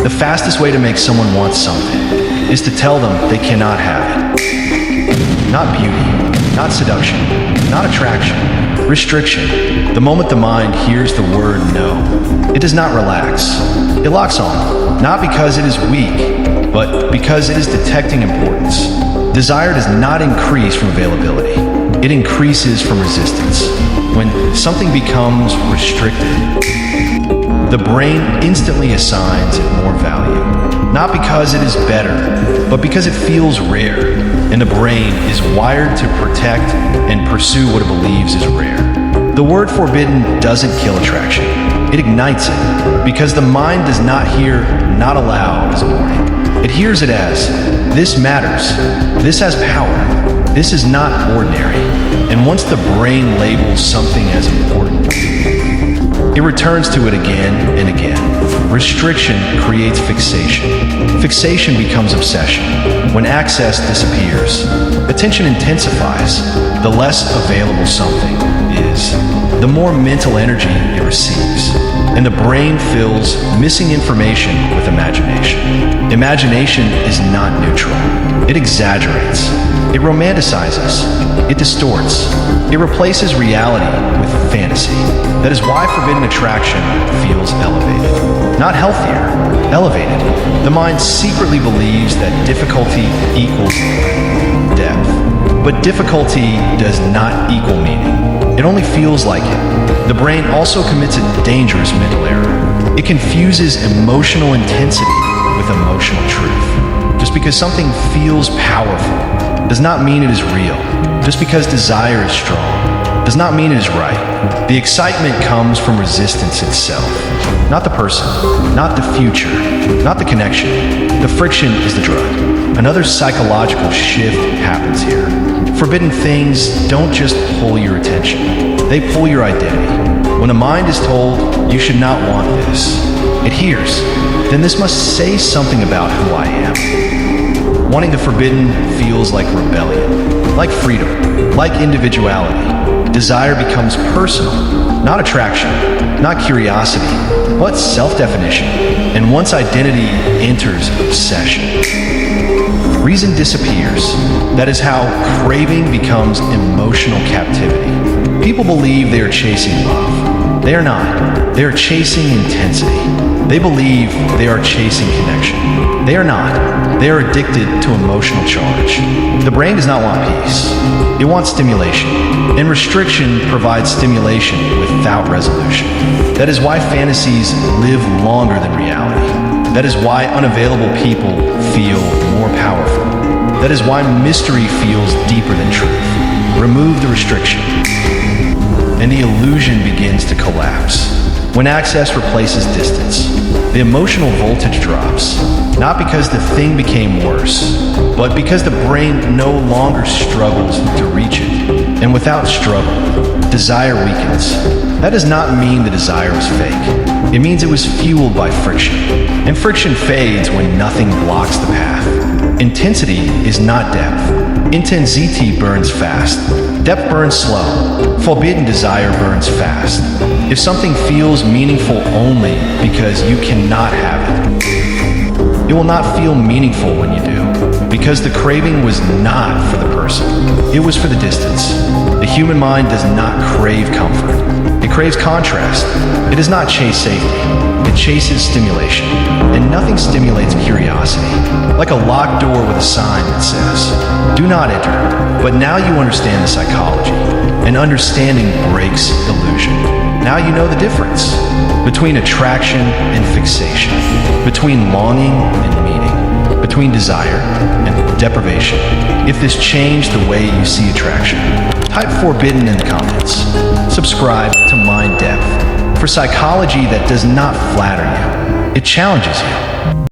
The fastest way to make someone want something is to tell them they cannot have it. Not beauty, not seduction, not attraction, restriction. The moment the mind hears the word no, it does not relax. It locks on, not because it is weak, but because it is detecting importance. Desire does not increase from availability. It increases from resistance. When something becomes restricted, the brain instantly assigns it more value. Not because it is better, but because it feels rare, and the brain is wired to protect and pursue what it believes is rare. The word forbidden doesn't kill attraction. It ignites it, because the mind does not hear not allowed as a warning. It hears it as, this matters, this has power, this is not ordinary. And once the brain labels something as important, it returns to it again and again. Restriction creates fixation. Fixation becomes obsession. When access disappears, attention intensifies. The less available something is, the more mental energy it receives. And the brain fills missing information with imagination. Imagination is not neutral. It exaggerates. It romanticizes. It distorts. It replaces reality with fantasy. That is why forbidden attraction feels elevated. Not healthier, elevated. The mind secretly believes that difficulty equals depth. But difficulty does not equal meaning. It only feels like it. The brain also commits a dangerous mental error. It confuses emotional intensity with emotional truth. Just because something feels powerful does not mean it is real. Just because desire is strong does not mean it is right. The excitement comes from resistance itself. Not the person, not the future, not the connection. The friction is the drug. Another psychological shift happens here. Forbidden things don't just pull your attention. They pull your identity. When the mind is told, you should not want this, it hears, then this must say something about who I am. Wanting the forbidden feels like rebellion, like freedom, like individuality. Desire becomes personal, not attraction, not curiosity, but self-definition. And once identity enters obsession, reason disappears. That is how craving becomes emotional captivity. People believe they are chasing love. They are not. They are chasing intensity. They believe they are chasing connection. They are not. They are addicted to emotional charge. The brain does not want peace. It wants stimulation. And restriction provides stimulation without resolution. That is why fantasies live longer than reality. That is why unavailable people feel more powerful. That is why mystery feels deeper than truth. Remove the restriction, and the illusion begins to collapse. When access replaces distance, the emotional voltage drops, not because the thing became worse, but because the brain no longer struggles to reach it. And without struggle, desire weakens. That does not mean the desire was fake. It means it was fueled by friction. And friction fades when nothing blocks the path. Intensity is not depth. Intensity burns fast. Depth burns slow. Forbidden desire burns fast. If something feels meaningful only because you cannot have it, it will not feel meaningful when you do, because the craving was not for the person. It was for the distance. The human mind does not crave comfort. It craves contrast. It does not chase safety. It chases stimulation. And nothing stimulates curiosity. Like a locked door with a sign that says, do not enter. But now you understand the psychology. And understanding breaks illusion. Now you know the difference between attraction and fixation, between longing and meaning, between desire and deprivation. If this changed the way you see attraction, type forbidden in the comments. Subscribe to Mind Depth for psychology that does not flatter you. It challenges you.